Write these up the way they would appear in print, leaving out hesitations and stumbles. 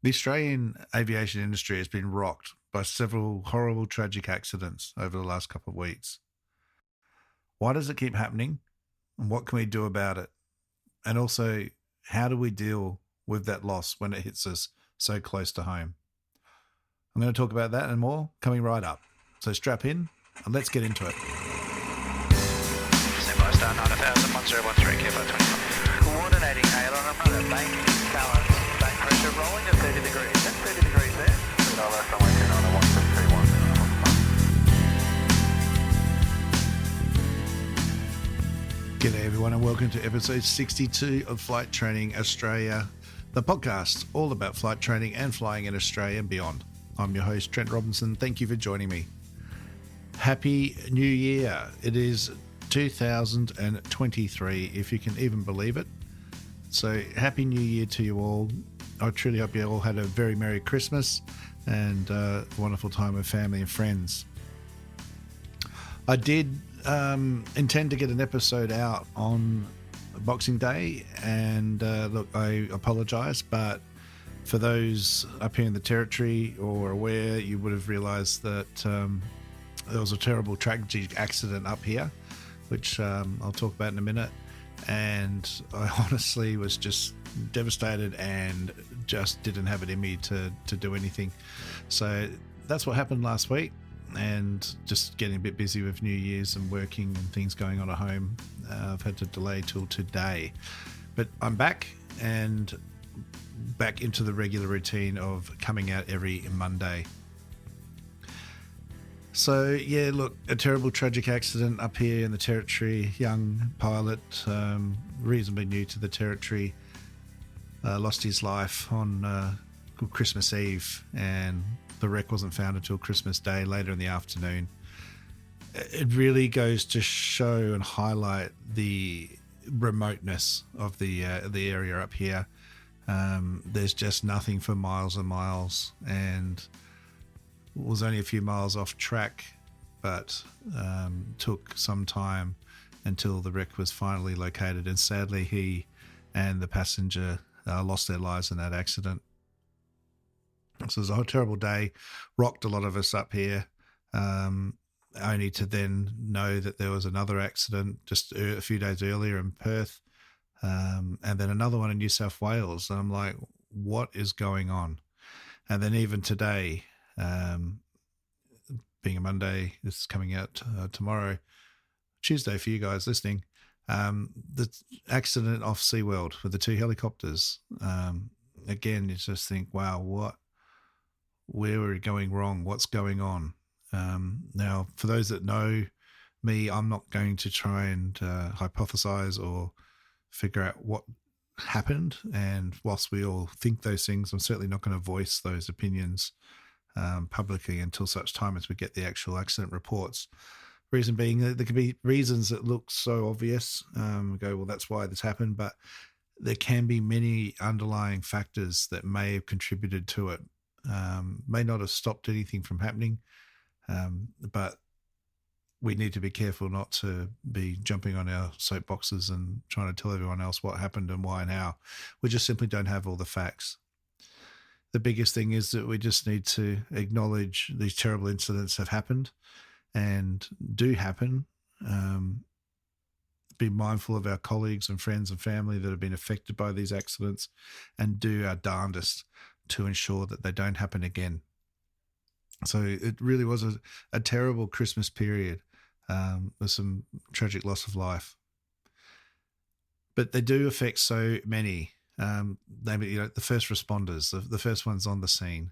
The Australian aviation industry has been rocked by several horrible, tragic accidents over the last couple of weeks. Why does it keep happening? And what can we do about it? And also, how do we deal with that loss when it hits us so close to home? I'm going to talk about that and more coming right up. So strap in and let's get into it. Standby star 9000, 1013, Kilo 25. Coordinating aileron, I'm going to bank, balance, bank pressure rolling at 30 degrees. That's 30 degrees there. G'day everyone and welcome to episode 62 of Flight Training Australia, the podcast all about flight training and flying in Australia and beyond. I'm your host, Trent Robinson. Thank you for joining me. Happy New Year. It is 2023, if you can even believe it. So Happy New Year to you all. I truly hope you all had a very Merry Christmas and a wonderful time with family and friends. I did intend to get an episode out on Boxing Day, and look, I apologise, but for those up here in the Territory or aware, you would have realised that there was a terrible tragic accident up here, which I'll talk about in a minute, and I honestly was just devastated and just didn't have it in me to do anything. So that's what happened last week, and just getting a bit busy with New Year's and working and things going on at home. I've had to delay till today, but I'm back and back into the regular routine of coming out every Monday. So yeah, look, a terrible tragic accident up here in the Territory. Young pilot, reasonably new to the Territory, lost his life on Christmas Eve, and the wreck wasn't found until Christmas Day later in the afternoon. It really goes to show and highlight the remoteness of the area up here. There's just nothing for miles and miles, and was only a few miles off track, but took some time until the wreck was finally located, and sadly he and the passenger lost their lives in that accident. So it was a terrible day, rocked a lot of us up here, only to then know that there was another accident just a few days earlier in Perth, and then another one in New South Wales. And I'm like, what is going on? And then even today, being a Monday, this is coming out tomorrow, Tuesday for you guys listening, the accident off SeaWorld with the two helicopters. Again, you just think, wow, where are we going wrong? What's going on? Now, for those that know me, I'm not going to try and hypothesize or figure out what happened. And whilst we all think those things, I'm certainly not going to voice those opinions publicly until such time as we get the actual accident reports. Reason being that there can be reasons that look so obvious. Go, well, that's why this happened, but there can be many underlying factors that may have contributed to it. May not have stopped anything from happening, but we need to be careful not to be jumping on our soapboxes and trying to tell everyone else what happened and why and how. We just simply don't have all the facts. The biggest thing is that we just need to acknowledge these terrible incidents have happened and do happen. Be mindful of our colleagues and friends and family that have been affected by these accidents, and do our darndest to ensure that they don't happen again. So it really was a terrible Christmas period with some tragic loss of life. But they do affect so many. The first responders, the first ones on the scene,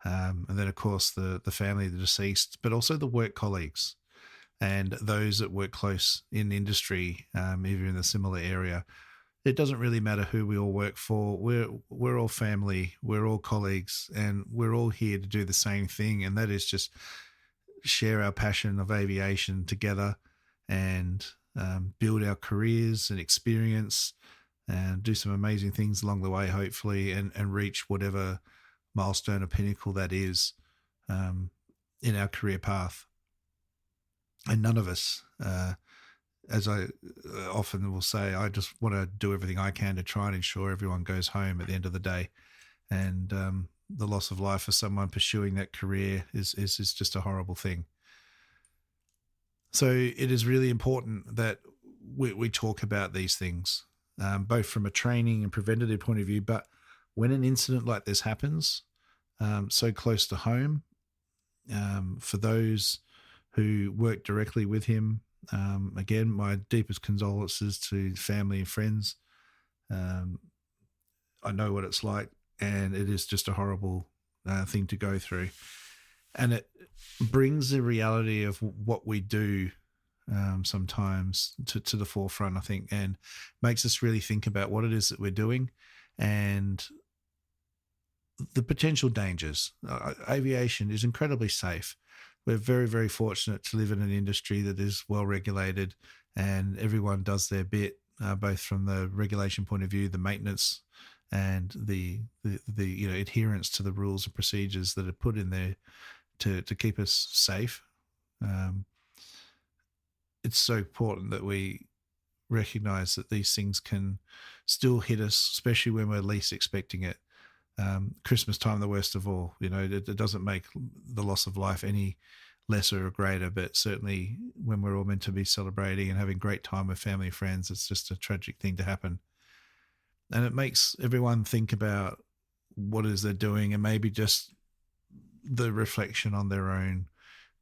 and then of course the family of the deceased, but also the work colleagues and those that work close in industry, either in a similar area. It doesn't really matter who we all work for. We're all family, we're all colleagues, and we're all here to do the same thing, and that is just share our passion of aviation together and build our careers and experience and do some amazing things along the way, hopefully, and reach whatever milestone or pinnacle that is in our career path. And none of us, as I often will say, I just want to do everything I can to try and ensure everyone goes home at the end of the day and the loss of life for someone pursuing that career is just a horrible thing. So it is really important that we talk about these things, both from a training and preventative point of view. But when an incident like this happens, so close to home, for those who work directly with him, again, my deepest condolences to family and friends. I know what it's like, and it is just a horrible thing to go through. And it brings the reality of what we do sometimes to the forefront, I think, and makes us really think about what it is that we're doing and the potential dangers. Aviation is incredibly safe. We're very, very fortunate to live in an industry that is well regulated, and everyone does their bit, both from the regulation point of view, the maintenance, and the adherence to the rules and procedures that are put in there to keep us safe. It's so important that we recognize that these things can still hit us, especially when we're least expecting it. Christmas time, the worst of all. It doesn't make the loss of life any lesser or greater, but certainly when we're all meant to be celebrating and having great time with family and friends, it's just a tragic thing to happen. And it makes everyone think about what it is they're doing, and maybe just the reflection on their own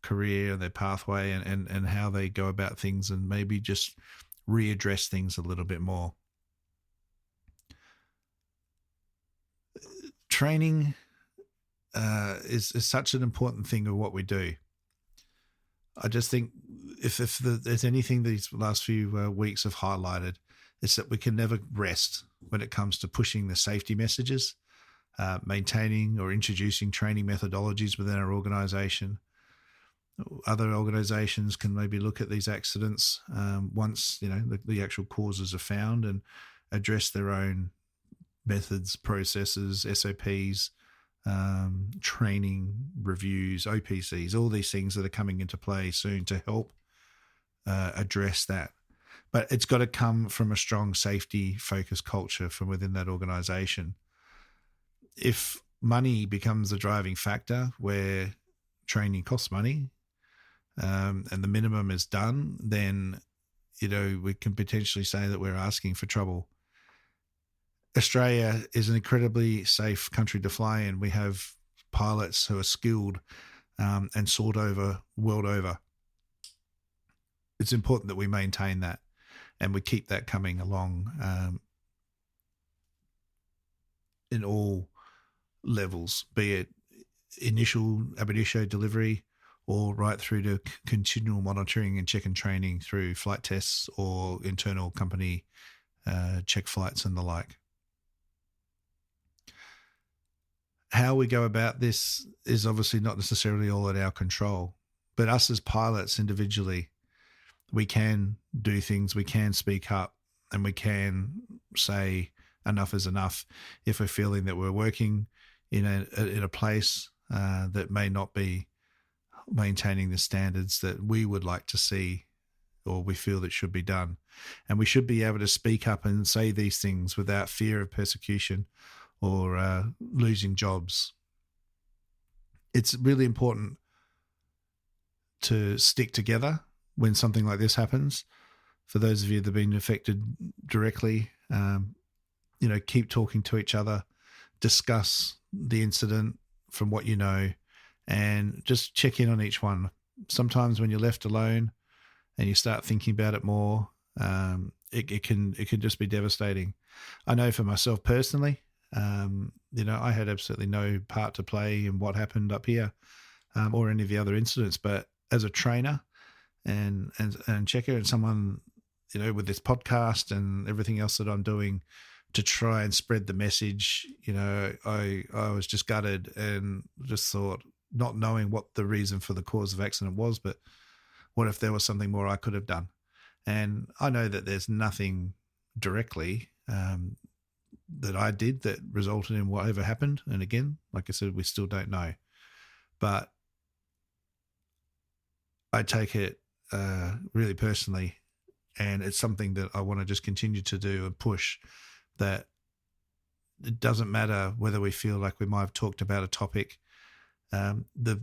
career, their pathway, and how they go about things, and maybe just readdress things a little bit more. Training is such an important thing of what we do. I just think if there's anything these last few weeks have highlighted, it's that we can never rest when it comes to pushing the safety messages, maintaining or introducing training methodologies within our organisation. Other organisations can maybe look at these accidents once the actual causes are found, and address their own methods, processes, SOPs, training reviews, OPCs, all these things that are coming into play soon to help address that. But it's got to come from a strong safety-focused culture from within that organisation. If money becomes a driving factor, where training costs money, and the minimum is done, then we can potentially say that we're asking for trouble. Australia is an incredibly safe country to fly in. We have pilots who are skilled and sought over world over. It's important that we maintain that and we keep that coming along in all levels, be it initial ab initio delivery or right through to continual monitoring and check and training through flight tests or internal company check flights and the like. How we go about this is obviously not necessarily all at our control, but us as pilots individually, we can do things, we can speak up, and we can say enough is enough if we're feeling that we're working in a place that may not be maintaining the standards that we would like to see or we feel that should be done. And we should be able to speak up and say these things without fear of persecution or losing jobs. It's really important to stick together when something like this happens. For those of you that have been affected directly, keep talking to each other, discuss the incident from what you know, and just check in on each one. Sometimes when you're left alone and you start thinking about it more, it can just be devastating. I know for myself personally, I had absolutely no part to play in what happened up here or any of the other incidents. But as a trainer and checker and someone, with this podcast and everything else that I'm doing to try and spread the message, I was just gutted and just thought, not knowing what the reason for the cause of accident was, but what if there was something more I could have done? And I know that there's nothing directly that I did that resulted in whatever happened. And again, like I said, we still don't know. But I take it really personally, and it's something that I want to just continue to do and push, that it doesn't matter whether we feel like we might have talked about a topic.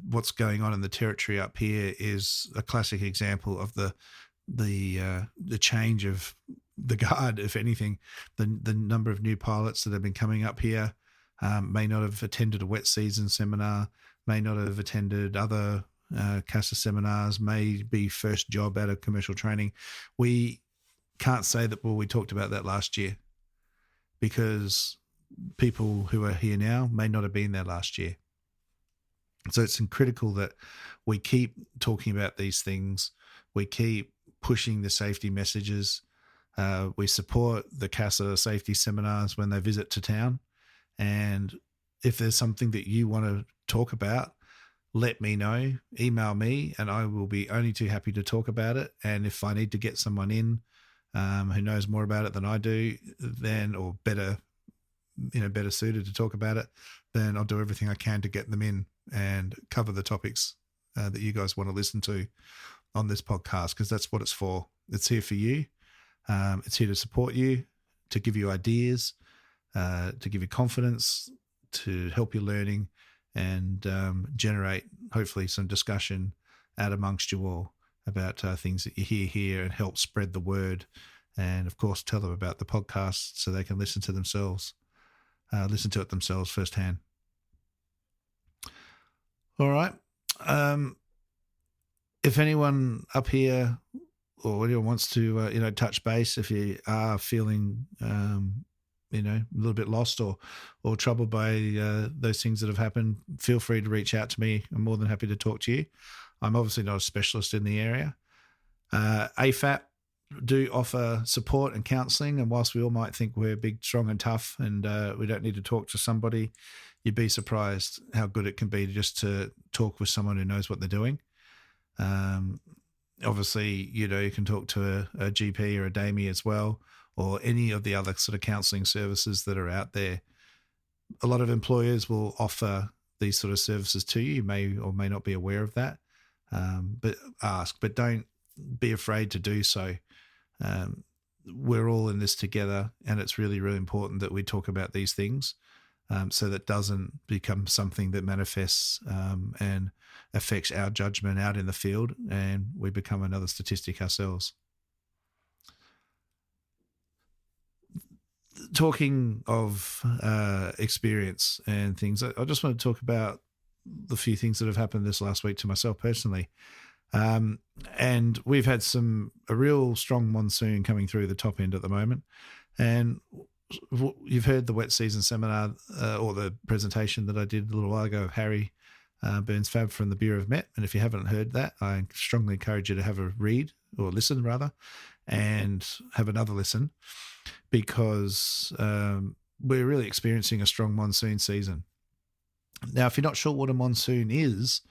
What's going on in the territory up here is a classic example of the change of the guard. If anything, the number of new pilots that have been coming up here may not have attended a wet season seminar, may not have attended other CASA seminars, may be first job out of commercial training. We can't say that, well, we talked about that last year, because people who are here now may not have been there last year. So it's critical that we keep talking about these things. We keep pushing the safety messages. We support the CASA safety seminars when they visit to town. And if there's something that you want to talk about, let me know, email me, and I will be only too happy to talk about it. And if I need to get someone in who knows more about it than I do, then, or better suited to talk about it, then I'll do everything I can to get them in and cover the topics that you guys want to listen to on this podcast, because that's what it's for. It's here for you. It's here to support you, to give you ideas, to give you confidence, to help your learning, and generate hopefully some discussion out amongst you all about things that you hear here, and help spread the word, and of course tell them about the podcast so they can listen to it themselves firsthand. All right. If anyone up here or anyone wants to touch base, if you are feeling a little bit lost or troubled by those things that have happened, feel free to reach out to me. I'm more than happy to talk to you. I'm obviously not a specialist in the area. AFAP do offer support and counselling, and whilst we all might think we're big, strong and tough and we don't need to talk to somebody, you'd be surprised how good it can be to talk with someone who knows what they're doing. Obviously, you can talk to a GP or a DAMI as well, or any of the other sort of counselling services that are out there. A lot of employers will offer these sort of services to you. You may or may not be aware of that, but ask. But don't be afraid to do so. We're all in this together, and it's really, really important that we talk about these things so that doesn't become something that manifests and affects our judgment out in the field, and we become another statistic ourselves. Talking of experience and things, I just want to talk about the few things that have happened this last week to myself personally. And we've had a real strong monsoon coming through the top end at the moment. And you've heard the wet season seminar or the presentation that I did a little while ago of Harry Burns Fab from the Bureau of Met. And if you haven't heard that, I strongly encourage you to have a read, or listen rather, and have another listen, because we're really experiencing a strong monsoon season. Now, if you're not sure what a monsoon is,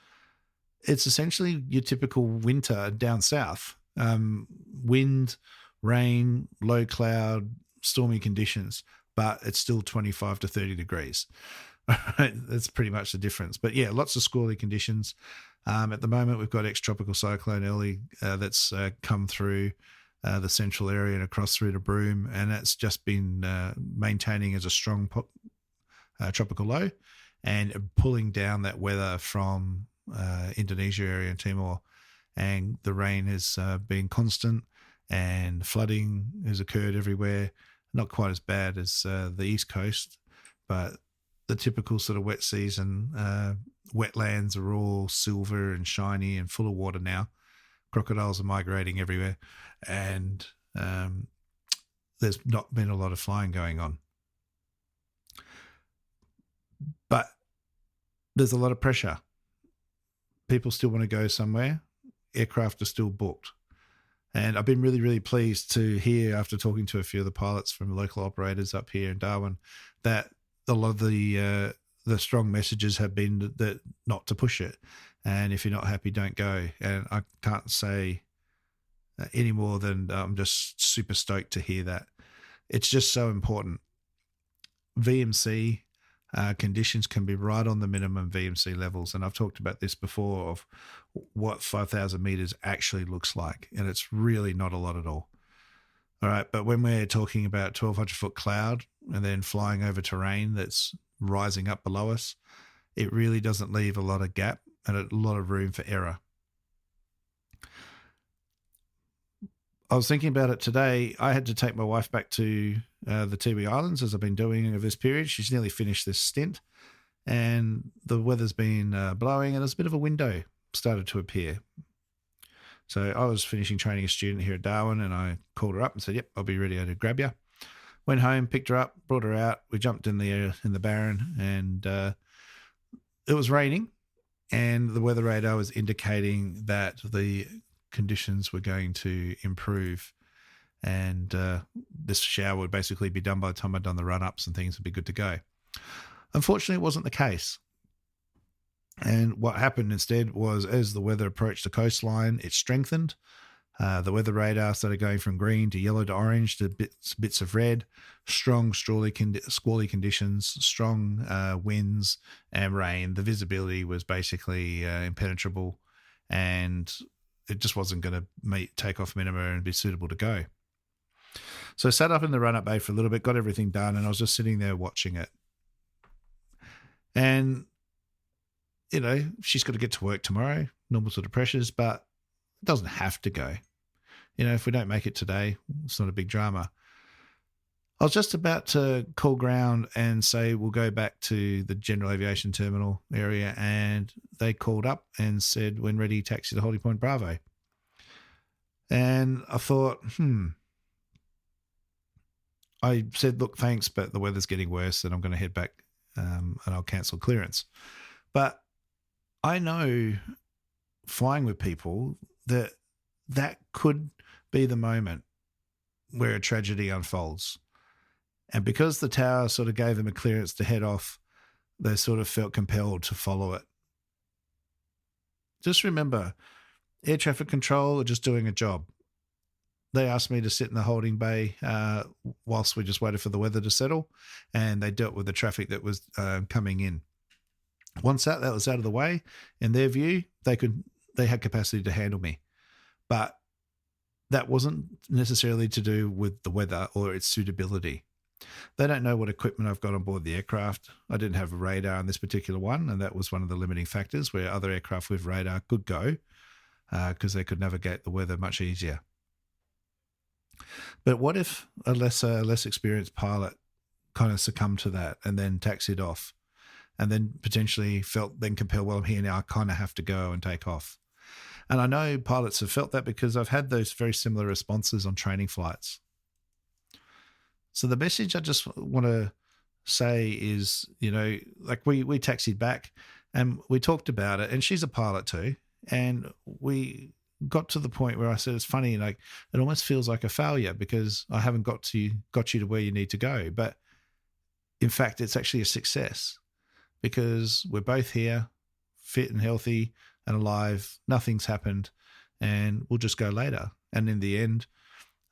it's essentially your typical winter down south. Wind, rain, low cloud, stormy conditions, but it's still 25 to 30 degrees. That's pretty much the difference. But yeah, lots of squally conditions. At the moment, we've got ex-tropical cyclone Ellie that's come through the central area and across through to Broome, and that's just been maintaining as a strong tropical low and pulling down that weather from Indonesia area and Timor. And the rain has been constant, and flooding has occurred everywhere. Not quite as bad as the East Coast, but the typical sort of wet season wetlands are all silver and shiny and full of water now. Crocodiles are migrating everywhere, and there's not been a lot of flying going on. But there's a lot of pressure. People still want to go somewhere. Aircraft are still booked. And I've been really, really pleased to hear, after talking to a few of the pilots from local operators up here in Darwin, that a lot of the strong messages have been that not to push it. And if you're not happy, don't go. And I can't say any more than I'm just super stoked to hear that. It's just so important. VMC conditions can be right on the minimum VMC levels. And I've talked about this before of what 5,000 meters actually looks like. And it's really not a lot at all. All right. But when we're talking about 1,200-foot cloud and then flying over terrain that's rising up below us, it really doesn't leave a lot of gap and a lot of room for error. I was thinking about it today. I had to take my wife back to the Tiwi Islands, as I've been doing over this period. She's nearly finished this stint, and the weather's been blowing, and there's a bit of a window started to appear. So I was finishing training a student here at Darwin, and I called her up and said, "Yep, I'll be ready to grab you." Went home, picked her up, brought her out. We jumped in the Barren, and it was raining, and the weather radar was indicating that the conditions were going to improve, and this shower would basically be done by the time I'd done the run-ups and things would be good to go. Unfortunately, it wasn't the case. And what happened instead was, as the weather approached the coastline, it strengthened. The weather radar started going from green to yellow to orange to bits of red, strong squally conditions, strong winds and rain. The visibility was basically impenetrable, and it just wasn't going to meet takeoff minima and be suitable to go. So I sat up in the run-up bay for a little bit, got everything done, and I was just sitting there watching it. And, she's got to get to work tomorrow, normal sort of pressures, but it doesn't have to go. If we don't make it today, it's not a big drama. I was just about to call ground and say we'll go back to the general aviation terminal area, and they called up and said, "When ready, taxi to Holding Point Bravo." And I thought, I said, "Look, thanks, but the weather's getting worse and I'm going to head back and I'll cancel clearance." But I know, flying with people, that could be the moment where a tragedy unfolds. And because the tower sort of gave them a clearance to head off, they sort of felt compelled to follow it. Just remember, air traffic control are just doing a job. They asked me to sit in the holding bay whilst we just waited for the weather to settle, and they dealt with the traffic that was coming in. Once that was out of the way, in their view, they had capacity to handle me. But that wasn't necessarily to do with the weather or its suitability. They don't know what equipment I've got on board the aircraft. I didn't have a radar on this particular one, and that was one of the limiting factors where other aircraft with radar could go because they could navigate the weather much easier. But what if a less experienced pilot kind of succumbed to that and then taxied off and then potentially felt then compelled, well, I'm here now, I kind of have to go and take off? And I know pilots have felt that because I've had those very similar responses on training flights. So the message I just want to say is, like we taxied back and we talked about it, and she's a pilot too. And we got to the point where I said, it's funny, like it almost feels like a failure because I haven't got you to where you need to go. But in fact, it's actually a success because we're both here, fit and healthy and alive. Nothing's happened, and we'll just go later. And in the end,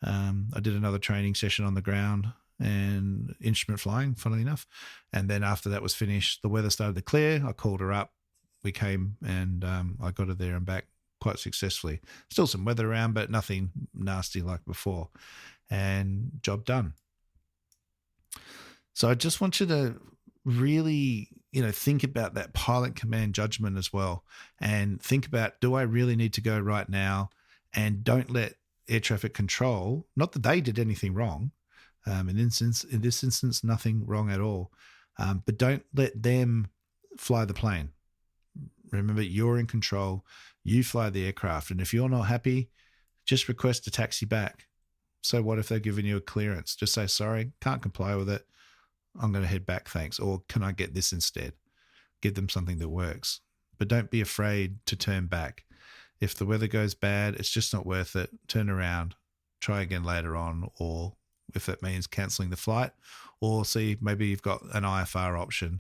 I did another training session on the ground and instrument flying, funnily enough. And then after that was finished, the weather started to clear. I called her up. We came and I got her there and back quite successfully. Still some weather around, but nothing nasty like before. And job done. So I just want you to really, think about that pilot command judgment as well. And think about, do I really need to go right now? And don't let air traffic control, not that they did anything wrong. In this instance, nothing wrong at all. But don't let them fly the plane. Remember, you're in control. You fly the aircraft. And if you're not happy, just request a taxi back. So what if they're giving you a clearance? Just say, sorry, can't comply with it. I'm going to head back, thanks. Or can I get this instead? Give them something that works. But don't be afraid to turn back. If the weather goes bad, it's just not worth it. Turn around, try again later on, or if that means cancelling the flight, or see maybe you've got an IFR option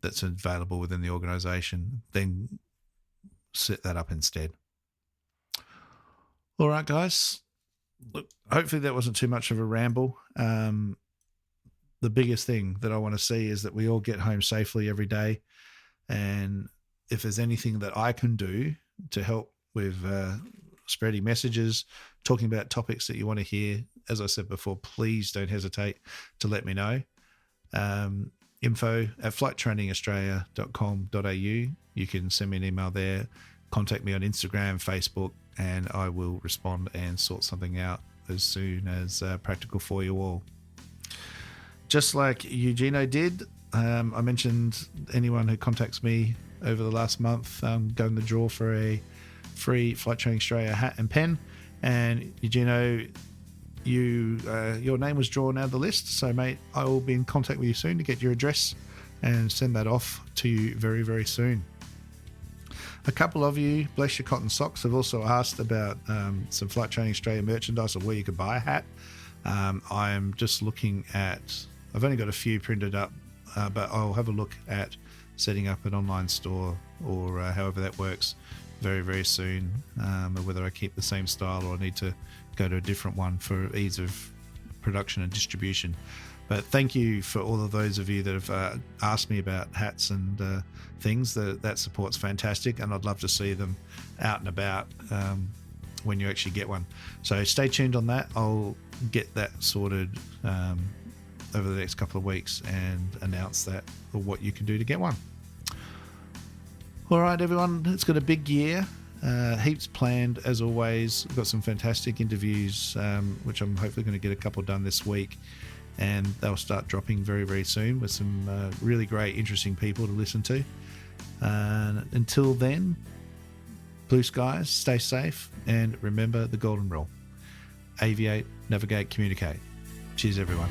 that's available within the organisation, then set that up instead. All right, guys. Look, hopefully that wasn't too much of a ramble. The biggest thing that I want to see is that we all get home safely every day. And if there's anything that I can do to help with spreading messages, talking about topics that you want to hear, as I said before, please don't hesitate to let me know. info@flighttrainingaustralia.com.au. You can send me an email there, contact me on Instagram, Facebook, and I will respond and sort something out as soon as practical for you all. Just like Eugenio did, I mentioned anyone who contacts me over the last month, go in the draw for a free Flight Training Australia hat and pen. And Eugenio, your name was drawn out of the list, so mate, I will be in contact with you soon to get your address and send that off to you very, very soon. A couple of you, bless your cotton socks, have also asked about some Flight Training Australia merchandise or where you could buy a hat. I'm just looking at, I've only got a few printed up, but I'll have a look at setting up an online store or however that works very, very soon, whether I keep the same style or I need to go to a different one for ease of production and distribution. But thank you for all of those of you that have asked me about hats and things. That support's fantastic, and I'd love to see them out and about when you actually get one. So stay tuned on that. I'll get that sorted over the next couple of weeks and announce that or what you can do to get one. All right, everyone, it's got a big year. Heaps planned, as always. We've got some fantastic interviews, which I'm hopefully going to get a couple done this week, and they'll start dropping very, very soon with some really great, interesting people to listen to. Until then, blue skies, stay safe, and remember the golden rule: aviate, navigate, communicate. Cheers, everyone.